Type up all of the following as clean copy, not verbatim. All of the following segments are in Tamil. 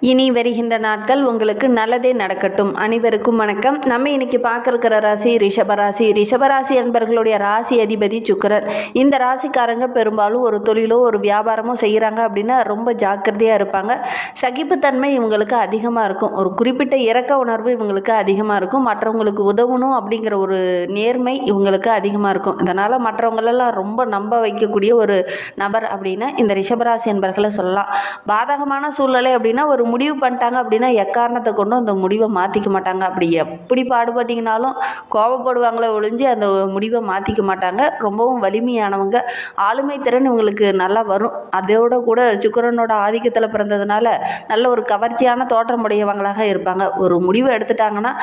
இனி வருகின்ற நாட்கள் உங்களுக்கு நல்லதே நடக்கட்டும். அனைவருக்கும் வணக்கம். நம்ம இன்னைக்கு பார்க்கிற ராசி ரிஷபராசி. ரிஷபராசி என்பவர்களுடைய ராசி அதிபதி சுக்கிரன். இந்த ராசிக்காரங்க பெரும்பாலும் ஒரு தொழிலோ ஒரு வியாபாரமோ செய்கிறாங்க அப்படின்னா ரொம்ப ஜாக்கிரதையாக இருப்பாங்க. சகிப்புத்தன்மை இவங்களுக்கு அதிகமாக இருக்கும். ஒரு குறிப்பிட்ட இரக்க உணர்வு இவங்களுக்கு அதிகமாக இருக்கும். மற்றவங்களுக்கு உதவணும் அப்படிங்கிற ஒரு நேர்மை இவங்களுக்கு அதிகமாக இருக்கும். இதனால் மற்றவங்களெல்லாம் ரொம்ப நம்ப வைக்கக்கூடிய ஒரு நபர் அப்படின்னா இந்த ரிஷபராசி என்பவர்களை சொல்லலாம். பாதகமான சூழ்நிலை அப்படின்னா ஒரு முடிவு பண்ணிட்டாங்க அப்படின்னா எக்காரணத்தை கொண்டும் அந்த முடிவை மாற்றிக்க மாட்டாங்க. அப்படி எப்படி பாடுபட்டிங்கனாலும் கோபப்படுவாங்களே ஒழிஞ்சு அந்த முடிவை மாற்றிக்க மாட்டாங்க. ரொம்பவும் வலிமையானவங்க. ஆளுமை திறன் இவங்களுக்கு நல்லா வரும். அதோட கூட சுக்கிரனோட ஆதிக்கத்தில் பிறந்ததுனால நல்ல ஒரு கவர்ச்சியான தோற்றமுடையவங்களாக இருப்பாங்க. ஒரு முடிவை எடுத்துட்டாங்கன்னா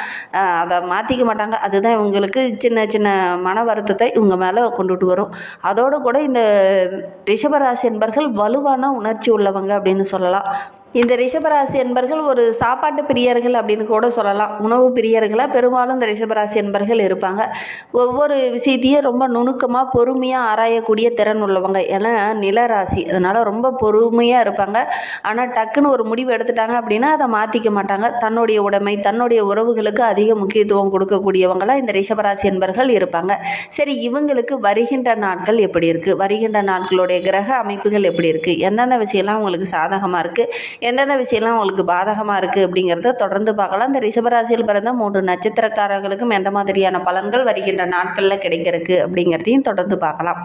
அதை மாற்றிக்க மாட்டாங்க. அதுதான் இவங்களுக்கு சின்ன சின்ன மன வருத்தத்தை இவங்க மேலே கொண்டுட்டு வரும். அதோடு கூட இந்த ரிஷபராசி என்பர்கள் வலுவான உணர்ச்சி உள்ளவங்க அப்படின்னு சொல்லலாம். இந்த ரிஷபராசி என்பர்கள் ஒரு சாப்பாட்டு பிரியர்கள் அப்படின்னு கூட சொல்லலாம். உணவு பிரியர்களாக பெரும்பாலும் இந்த ரிஷபராசி என்பர்கள் இருப்பாங்க. ஒவ்வொரு விஷயத்தையும் ரொம்ப நுணுக்கமாக பொறுமையாக ஆராயக்கூடிய திறன் உள்ளவங்க. ஏன்னா நிலராசி, அதனால் ரொம்ப பொறுமையாக இருப்பாங்க. ஆனால் டக்குன்னு ஒரு முடிவு எடுத்துட்டாங்க அப்படின்னா அதை மாற்றிக்க மாட்டாங்க. தன்னுடைய உடைமை தன்னுடைய உறவுகளுக்கு அதிக முக்கியத்துவம் கொடுக்கக்கூடியவங்களாக இந்த ரிஷபராசி என்பர்கள் இருப்பாங்க. சரி, இவங்களுக்கு வருகின்ற நாட்கள் எப்படி இருக்குது, வருகின்ற நாட்களுடைய கிரக அமைப்புகள் எப்படி இருக்குது, எந்தெந்த விஷயம்லாம் உங்களுக்கு சாதகமாக இருக்குது, எந்தெந்த விஷயம்லாம் உங்களுக்கு பாதகமாக இருக்குது அப்படிங்கிறத தொடர்ந்து பார்க்கலாம். இந்த ரிஷபராசியில் பிறந்த 3 நட்சத்திரக்காரர்களுக்கும் எந்த மாதிரியான பலன்கள் வருகின்ற நாட்களில் கிடைக்கிறதுக்கு அப்படிங்கிறதையும் தொடர்ந்து பார்க்கலாம்.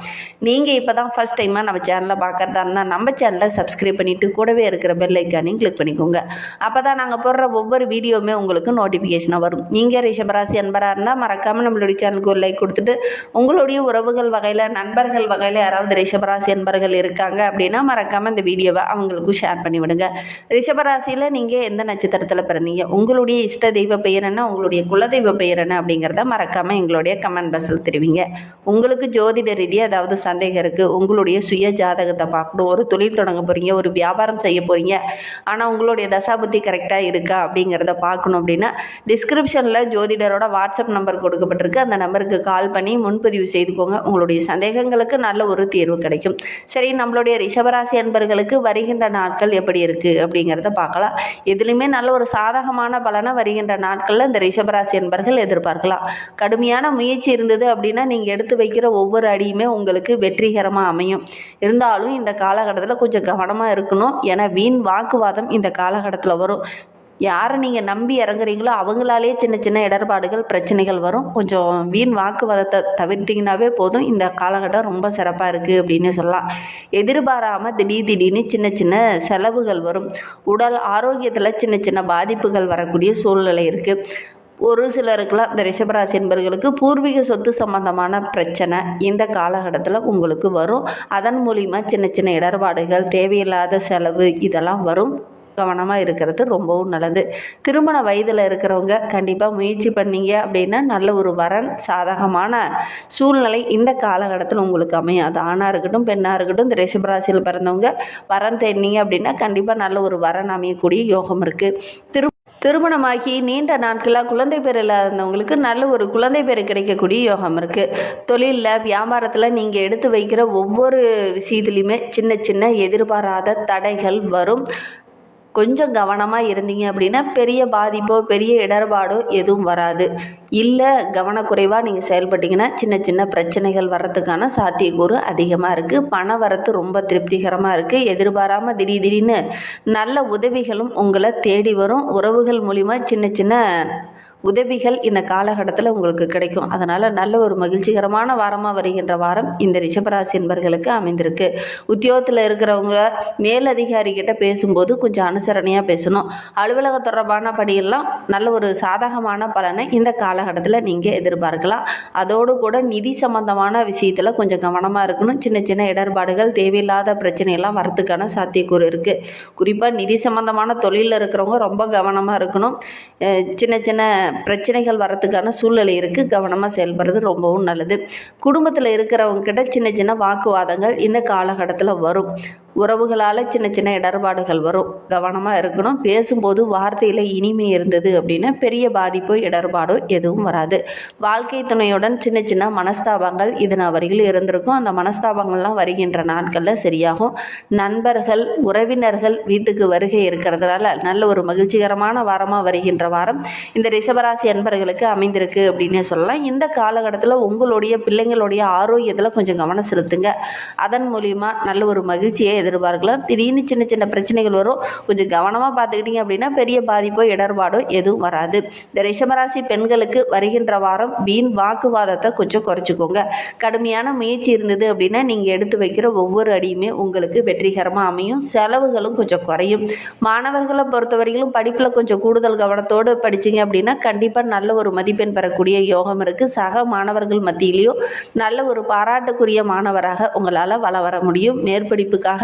நீங்கள் இப்போ தான் ஃபஸ்ட் டைமாக நம்ம சேனலை பார்க்குறதா இருந்தால் நம்ம சேனலை சப்ஸ்கிரைப் பண்ணிவிட்டு கூடவே இருக்கிற பெல் ஐக்கானையும் கிளிக் பண்ணிக்கோங்க. அப்போ தான் நாங்கள் போடுற ஒவ்வொரு வீடியோவுமே உங்களுக்கு நோட்டிஃபிகேஷனாக வரும். நீங்கள் ரிஷபராசி அன்பராக இருந்தால் மறக்காமல் நம்மளுடைய சேனலுக்கு ஒரு லைக் கொடுத்துட்டு உங்களுடைய உறவுகள் வகையில் நண்பர்கள் வகையில் யாராவது ரிஷபராசி அன்பர்கள் இருக்காங்க அப்படின்னா மறக்காமல் இந்த வீடியோவை அவங்களுக்கும் ஷேர் பண்ணிவிடுங்க. ரிஷபராசியில் நீங்கள் எந்த நட்சத்திரத்தில் பிறந்தீங்க, உங்களுடைய இஷ்ட தெய்வ பெயர் என்ன, உங்களுடைய குலதெய்வ பெயர் என்ன அப்படிங்கிறத மறக்காமல் எங்களுடைய கமெண்ட் பாக்ஸில் தெரிவிங்க. உங்களுக்கு ஜோதிட ரீதியாக ஏதாவது சந்தேகம் இருக்குது, உங்களுடைய சுய ஜாதகத்தை பார்க்கணும், ஒரு தொழில் தொடங்க போகிறீங்க, ஒரு வியாபாரம் செய்ய போகிறீங்க, ஆனால் உங்களுடைய தசாபுத்தி கரெக்டாக இருக்கா அப்படிங்கிறத பார்க்கணும் அப்படின்னா டிஸ்கிரிப்ஷனில் ஜோதிடரோட வாட்ஸ்அப் நம்பர் கொடுக்கப்பட்டிருக்கு. அந்த நம்பருக்கு கால் பண்ணி முன்பதிவு செய்துக்கோங்க. உங்களுடைய சந்தேகங்களுக்கு நல்ல ஒரு தீர்வு கிடைக்கும். சரி, நம்மளுடைய ரிஷபராசி அன்பர்களுக்கு வருகின்ற நாட்கள் எப்படி இருக்குது அப்படிங்கிறத பார்க்கலாம். எதுலையுமே நல்ல ஒரு சாதகமான பலனை வருகின்ற நாட்களில் இந்த ரிஷபராசி என்பர்கள் எதிர்பார்க்கலாம். கடுமையான முயற்சி இருந்தது அப்படின்னா நீங்கள் எடுத்து வைக்கிற ஒவ்வொரு அடியுமே உங்களுக்கு வெற்றிகரமாக அமையும். இருந்தாலும் இந்த காலகட்டத்தில் கொஞ்சம் கவனமாக இருக்கணும். ஏன்னா வீண் வாக்குவாதம் இந்த காலகட்டத்தில் வரும். யாரை நீங்கள் நம்பி இறங்குறீங்களோ அவங்களாலே சின்ன சின்ன இடர்பாடுகள் பிரச்சனைகள் வரும். கொஞ்சம் வீண் வாக்குவாதத்தை தவிர்த்திங்கனாவே போதும். இந்த காலகட்டம் ரொம்ப சிறப்பாக இருக்குது அப்படின்னு சொல்லலாம். எதிர்பாராமல் திடீர்னு சின்ன சின்ன செலவுகள் வரும். உடல் ஆரோக்கியத்தில் சின்ன சின்ன பாதிப்புகள் வரக்கூடிய சூழ்நிலை இருக்குது. ஒரு சிலருக்கெல்லாம் இந்த ரிஷபராசி என்பவர்களுக்கு பூர்வீக சொத்து சம்பந்தமான பிரச்சனை இந்த காலகட்டத்தில் உங்களுக்கு வரும். அதன் மூலிமா சின்ன சின்ன இடர்பாடுகள், தேவையில்லாத செலவு இதெல்லாம் வரும். கவனமாக இருக்கிறது ரொம்பவும் நல்லது. திருமண வயதில் இருக்கிறவங்க கண்டிப்பாக முயற்சி பண்ணீங்க அப்படின்னா நல்ல ஒரு வரன், சாதகமான சூழ்நிலை இந்த காலகட்டத்தில் உங்களுக்கு அமையும். அது ஆணாக இருக்கட்டும் பெண்ணாக இருக்கட்டும், இந்த ரிஷபராசியில் பிறந்தவங்க வரன் தேடினீங்க அப்படின்னா கண்டிப்பாக நல்ல ஒரு வரன் அமையக்கூடிய யோகம் இருக்குது. திருமணமாகி நீண்ட நாட்களாக குழந்தை பேர் இல்லாதவங்களுக்கு நல்ல ஒரு குழந்தை பேர் கிடைக்கக்கூடிய யோகம் இருக்குது. தொழிலில் வியாபாரத்தில் நீங்கள் எடுத்து வைக்கிற ஒவ்வொரு விஷயத்துலையுமே சின்ன சின்ன எதிர்பாராத தடைகள் வரும். கொஞ்சம் கவனமாக இருந்தீங்க அப்படின்னா பெரிய பாதிப்போ பெரிய இடர்பாடோ எதுவும் வராது. இல்லை கவனக்குறைவாக நீங்கள் செயல்பட்டீங்கன்னா சின்ன சின்ன பிரச்சனைகள் வர்றதுக்கான சாத்தியக்கூறு அதிகமாக இருக்குது. பண வரத்து ரொம்ப திருப்திகரமாக இருக்குது. எதிர்பாராமல் திடீர்னு நல்ல உதவிகளும் உங்களை தேடி வரும். உறவுகள் மூலிமா சின்ன சின்ன உதவிகள் இந்த காலகட்டத்தில் உங்களுக்கு கிடைக்கும். அதனால் நல்ல ஒரு மகிழ்ச்சிகரமான வாரமாக வருகின்ற வாரம் இந்த ரிஷபராசி என்பர்களுக்கு அமைந்திருக்கு. உத்தியோகத்தில் இருக்கிறவங்க மேலதிகாரிகிட்ட பேசும்போது கொஞ்சம் அனுசரணையாக பேசணும். அலுவலக தொடர்பான பணியெல்லாம் நல்ல ஒரு சாதகமான பலனை இந்த காலகட்டத்தில் நீங்கள் எதிர்பார்க்கலாம். அதோடு கூட நிதி சம்பந்தமான விஷயத்தில் கொஞ்சம் கவனமாக இருக்கணும். சின்ன சின்ன இடர்பாடுகள், தேவையில்லாத பிரச்சனையெல்லாம் வரத்துக்கான சாத்தியக்கூறு இருக்குது. குறிப்பாக நிதி சம்பந்தமான தொழிலில் இருக்கிறவங்க ரொம்ப கவனமாக இருக்கணும். சின்ன சின்ன பிரச்சனைகள் வரத்துக்கான சூழ்நிலை இருக்குது. கவனமாக செயல்படுறது ரொம்பவும் நல்லது. குடும்பத்தில் இருக்கிறவங்க கிட்ட சின்ன சின்ன வாக்குவாதங்கள் இந்த காலகட்டத்தில் வரும். உறவுகளால் சின்ன சின்ன இடர்பாடுகள் வரும், கவனமாக இருக்கணும். பேசும்போது வார்த்தையில் இனிமை இருந்தது அப்படின்னா பெரிய பாதிப்போ இடர்பாடோ எதுவும் வராது. வாழ்க்கை துணையுடன் சின்ன சின்ன மனஸ்தாபங்கள் இதனால் வரையில் இருந்திருக்கும். அந்த மனஸ்தாபங்கள்லாம் வருகின்ற நாட்களில் சரியாகும். நண்பர்கள் உறவினர்கள் வீட்டுக்கு வருகை இருக்கிறதுனால நல்ல ஒரு மகிழ்ச்சிகரமான வாரமாக வருகின்ற வாரம் இந்த ரிஷபராசி அன்பர்களுக்கு அமைந்திருக்கு அப்படின்னே சொல்லலாம். இந்த காலகட்டத்தில் உங்களுடைய பிள்ளைங்களுடைய ஆரோக்கியத்தில் கொஞ்சம் கவனம் செலுத்துங்க. அதன் மூலிமா நல்ல ஒரு மகிழ்ச்சியை எதிர்பார்க்கலாம். திடீர்னு சின்ன சின்ன பிரச்சனைகள் வரும், கொஞ்சம் கவனமாக பார்த்துக்கிட்டீங்க அப்படின்னா பெரிய பாதிப்போ இடர்பாடோ எதுவும் வராது. இந்த ரிஷபராசி பெண்களுக்கு வருகின்ற வாரம் வீண் வாக்குவாதத்தை கொஞ்சம் குறைச்சிக்கோங்க. கடுமையான முயற்சி இருந்தது அப்படின்னா நீங்கள் எடுத்து வைக்கிற ஒவ்வொரு அடியுமே உங்களுக்கு வெற்றிகரமாக அமையும். செலவுகளும் கொஞ்சம் குறையும். மாணவர்களை பொறுத்தவரையிலும் படிப்பில் கொஞ்சம் கூடுதல் கவனத்தோடு படிச்சிங்க அப்படின்னா கண்டிப்பாக நல்ல ஒரு மதிப்பெண் பெறக்கூடிய யோகம் இருக்குது. சக மாணவர்கள் மத்தியிலையும் நல்ல ஒரு பாராட்டுக்குரிய மாணவராக உங்களால் வர முடியும். மேற்படிப்புக்காக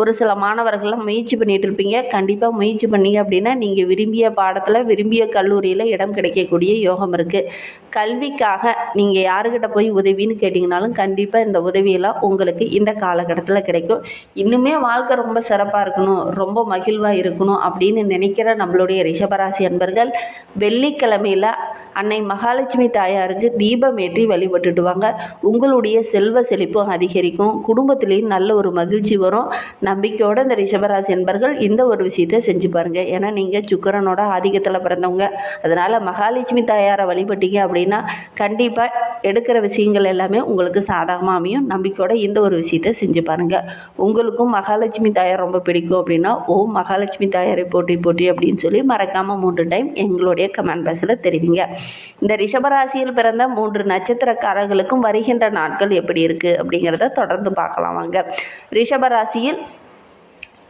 ஒரு சில மாணவர்கள்லாம் முயற்சி பண்ணிட்டு இருப்பீங்க. கண்டிப்பாக முயற்சி பண்ணீங்க அப்படின்னா நீங்கள் விரும்பிய பாடத்தில் விரும்பிய கல்லூரியில் இடம் கிடைக்கக்கூடிய யோகம் இருக்குது. கல்விக்காக நீங்கள் யாருக்கிட்ட போய் உதவின்னு கேட்டிங்கனாலும் கண்டிப்பாக இந்த உதவியெல்லாம் உங்களுக்கு இந்த காலகட்டத்தில் கிடைக்கும். இன்னுமே வாழ்க்கை ரொம்ப சிறப்பாக இருக்கணும், ரொம்ப மகிழ்வாக இருக்கணும் அப்படின்னு நினைக்கிற நம்மளுடைய ரிஷபராசி அன்பர்கள் வெள்ளிக்கிழமையில் அன்னை மகாலட்சுமி தாயாருக்கு தீபம் ஏற்றி வழிபட்டுட்டு வாங்க. உங்களுடைய செல்வ செழிப்பும் அதிகரிக்கும். குடும்பத்திலையும் நல்ல ஒரு மகிழ்ச்சி வரும். நம்பிக்கையோடு இந்த ரிஷபராசி அன்பர்கள் இந்த ஒரு விஷயத்தை செஞ்சு பாருங்கள். ஏன்னா நீங்கள் சுக்கிரனோட ஆதிக்கத்தில் பிறந்தவங்க. அதனால் மகாலட்சுமி தாயாரை வழிபட்டீங்க அப்படின்னா கண்டிப்பாக எடுக்கிற விஷயங்கள் எல்லாமே உங்களுக்கு சாதகமாக அமையும். நம்பிக்கையோட இந்த ஒரு விஷயத்தை செஞ்சு பாருங்கள். உங்களுக்கும் மகாலட்சுமி தாயார் ரொம்ப பிடிக்கும் அப்படின்னா ஓம் மகாலட்சுமி தாயாரை போட்டி போட்டி அப்படின்னு சொல்லி மறக்காமல் 3 டைம் எங்களுடைய கமெண்ட் பாக்ஸில் தெரிவிங்க. இந்த ரிஷபராசியில் பிறந்த 3 நட்சத்திரக்காரர்களுக்கும் வருகின்ற நாட்கள் எப்படி இருக்குது அப்படிங்கிறத தொடர்ந்து பார்க்கலாம் வாங்க. ரிஷபராசியில்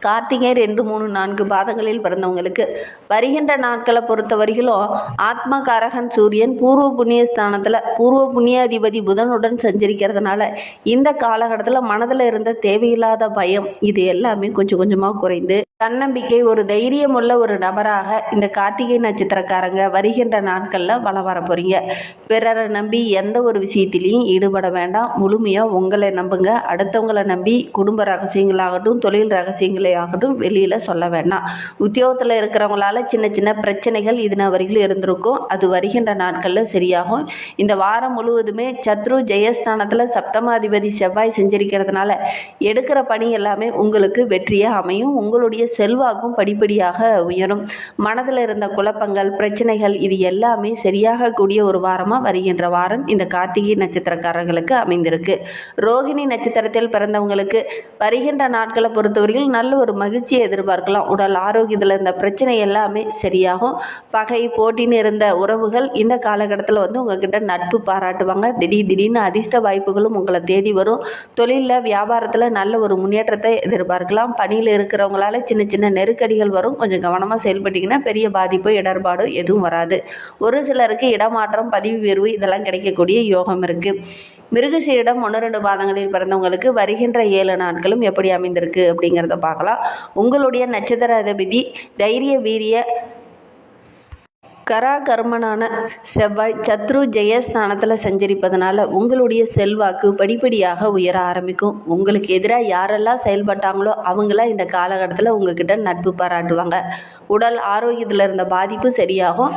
கார்த்திகை 2, 3, 4 பாதங்களில் பிறந்தவங்களுக்கு வருகின்ற நாட்களை பொறுத்த வரையிலும் ஆத்மகாரகன் சூரியன் பூர்வ புண்ணிய ஸ்தானத்தில் பூர்வ புண்ணியாதிபதி புதனுடன் சஞ்சரிக்கிறதுனால இந்த காலகட்டத்தில் மனதில் இருந்த தேவையில்லாத பயம் இது எல்லாமே கொஞ்சம் கொஞ்சமாக குறைந்து தன்னம்பிக்கை ஒரு தைரியம் உள்ள ஒரு நபராக இந்த கார்த்திகை நட்சத்திரக்காரங்க வருகின்ற நாட்களில் வர போகிறீங்க. பிறரை நம்பி எந்த ஒரு விஷயத்திலையும் ஈடுபட வேண்டாம். முழுமையாக உங்களை நம்புங்க. அடுத்தவங்களை நம்பி குடும்ப ரகசியங்களாகட்டும் தொழில் ரகசியங்களே ஆகட்டும் வெளியில் சொல்ல வேண்டாம். உத்தியோகத்தில் இருக்கிறவங்களால சின்ன சின்ன பிரச்சனைகள் இதனால் வரைக்கும் இருந்திருக்கும். அது வருகின்ற நாட்களில் சரியாகும். இந்த வாரம் முழுவதுமே சத்ரு ஜெயஸ்தானத்தில் சப்தமாதிபதி செவ்வாய் செஞ்சிருக்கிறதுனால எடுக்கிற பணி எல்லாமே உங்களுக்கு வெற்றியாக அமையும். உங்களுடைய செல்வாக்கும் படிப்படியாக உயரும். மனதில் இருந்த குழப்பங்கள் பிரச்சனைகள் இது எல்லாமே சரியாக கூடிய ஒரு வாரமாக வருகின்ற வாரம் இந்த கார்த்திகை நட்சத்திரக்காரர்களுக்கு அமைந்திருக்கு. ரோகிணி நட்சத்திரத்தில் பிறந்தவங்களுக்கு வருகின்ற நாட்களை பொறுத்தவரையில் நல்ல ஒரு மகிழ்ச்சியை எதிர்பார்க்கலாம். உடல் ஆரோக்கியத்தில் இருந்த பிரச்சனை எல்லாமே சரியாகும். பகை போட்டின்னு இருந்த உறவுகள் இந்த காலகட்டத்தில் உங்ககிட்ட நட்பு பாராட்டுவாங்க. திடீர்னு அதிர்ஷ்ட வாய்ப்புகளும் உங்களை தேடி வரும். தொழிலில் வியாபாரத்தில் நல்ல ஒரு முன்னேற்றத்தை எதிர்பார்க்கலாம். பணியில் இருக்கிறவங்களால சின்ன சின்ன நெருக்கடிகள் வரும். கொஞ்சம் கவனமாக செயல்பட்டீங்கன்னா பெரிய பாதிப்போ இடர்பாடோ எதுவும் வராது. ஒரு சிலருக்கு இடமாற்றம் பதவி உயர்வு இதெல்லாம் கிடைக்கக்கூடிய யோகம் இருக்குது. மிருகசீரிடம் 1, 2 பாதங்களில் பிறந்தவங்களுக்கு வருகின்ற 7 நாட்களும் எப்படி அமைந்திருக்கு அப்படிங்கிறத பார்க்கலாம். உங்களுடைய நட்சத்திர அதிபதி தைரிய வீரிய கராகர்மனான செவ்வாய் சத்ரு ஜெயஸ்தானத்தில் சஞ்சரிப்பதனால உங்களுடைய செல்வாக்கு படிப்படியாக உயர ஆரம்பிக்கும். உங்களுக்கு எதிராக யாரெல்லாம் செயல்பட்டாங்களோ அவங்களாம் இந்த காலகட்டத்தில் உங்ககிட்ட நட்பு பாராட்டுவாங்க. உடல் ஆரோக்கியத்தில் இருந்த பாதிப்பு சரியாகும்.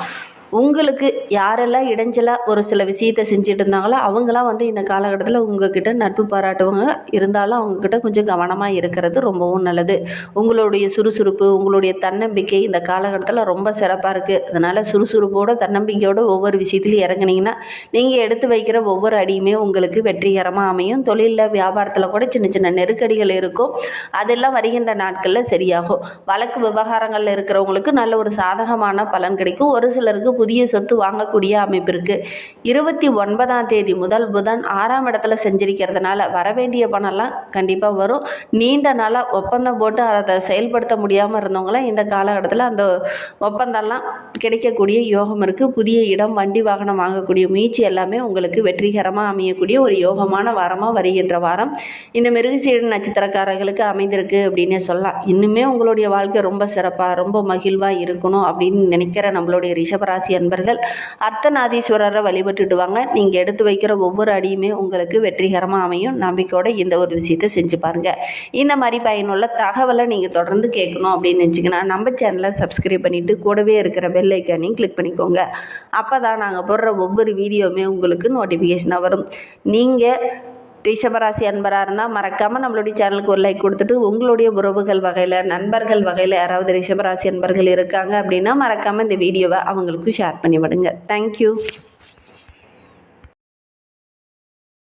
உங்களுக்கு யாரெல்லாம் இடைஞ்சலாக ஒரு சில விஷயத்தை செஞ்சுட்டு இருந்தாங்களோ அவங்களாம் இந்த காலகட்டத்தில் உங்ககிட்ட நட்பு பாராட்டுவாங்க. இருந்தாலும் அவங்கக்கிட்ட கொஞ்சம் கவனமாக இருக்கிறது ரொம்பவும் நல்லது. உங்களுடைய சுறுசுறுப்பு உங்களுடைய தன்னம்பிக்கை இந்த காலகட்டத்தில் ரொம்ப சிறப்பாக இருக்குது. அதனால் சுறுசுறுப்போடு தன்னம்பிக்கையோடு ஒவ்வொரு விஷயத்துலையும் இறங்குனீங்கன்னா நீங்கள் எடுத்து வைக்கிற ஒவ்வொரு அடியுமே உங்களுக்கு வெற்றிகரமாக அமையும். தொழிலில் வியாபாரத்தில் கூட சின்ன சின்ன நெருக்கடிகள் இருக்கும். அதெல்லாம் வருகின்ற நாட்களில் சரியாகும். வழக்கு விவகாரங்களில் இருக்கிறவங்களுக்கு நல்ல ஒரு சாதகமான பலன் கிடைக்கும். ஒரு சிலருக்கு புதிய சொத்து வாங்கக்கூடிய அமைப்பு இருக்குது. 29ஆம் தேதி முதல் புதன் 6ஆம் இடத்துல செஞ்சிருக்கிறதுனால வரவேண்டிய பணம்லாம் கண்டிப்பாக வரும். நீண்ட நாளாக ஒப்பந்தம் போட்டு அதை செயல்படுத்த முடியாமல் இருந்தவங்களாம் இந்த காலகட்டத்தில் அந்த ஒப்பந்தம்லாம் கிடைக்கக்கூடிய யோகம் இருக்குது. புதிய இடம் வண்டி வாகனம் வாங்கக்கூடிய முயற்சி எல்லாமே உங்களுக்கு வெற்றிகரமாக அமையக்கூடிய ஒரு யோகமான வாரமாக வருகின்ற வாரம் இந்த மிருகசீரிட நட்சத்திரக்காரர்களுக்கு அமைந்திருக்கு அப்படின்னே சொல்லலாம். இன்னுமே உங்களுடைய வாழ்க்கை ரொம்ப சிறப்பாக ரொம்ப மகிழ்வாக இருக்கணும் அப்படின்னு நினைக்கிற நம்மளுடைய ரிஷபராசி ரிஷபராசி அன்பர்கள் அர்த்தநாதீஸ்வரரை வழிபட்டுட்டு வாங்க. நீங்கள் எடுத்து வைக்கிற ஒவ்வொரு அடியுமே உங்களுக்கு வெற்றிகரமாக அமையும். நம்பிக்கையோட இந்த ஒரு விஷயத்தை செஞ்சு பாருங்கள். இந்த மாதிரி பயனுள்ள தகவலை நீங்கள் தொடர்ந்து கேட்கணும் அப்படின்னு நினச்சிங்கன்னா நம்ம சேனலை சப்ஸ்கிரைப் பண்ணிவிட்டு கூடவே இருக்கிற பெல் ஐக்கானையும் கிளிக் பண்ணிக்கோங்க. அப்போ தான் நாங்கள் போடுற ஒவ்வொரு வீடியோவுமே உங்களுக்கு நோட்டிஃபிகேஷனாக வரும். நீங்கள் ரிஷபராசி அன்பராக இருந்தால் மறக்காமல் நம்மளுடைய சேனலுக்கு ஒரு லைக் கொடுத்துட்டு உங்களுடைய உறவுகள் வகையில் நண்பர்கள் வகையில் யாராவது ரிஷபராசி அன்பர்கள் இருக்காங்க அப்படின்னா மறக்காமல் இந்த வீடியோவை அவங்களுக்கும் ஷேர் பண்ணி விடுங்க. தேங்க்யூ.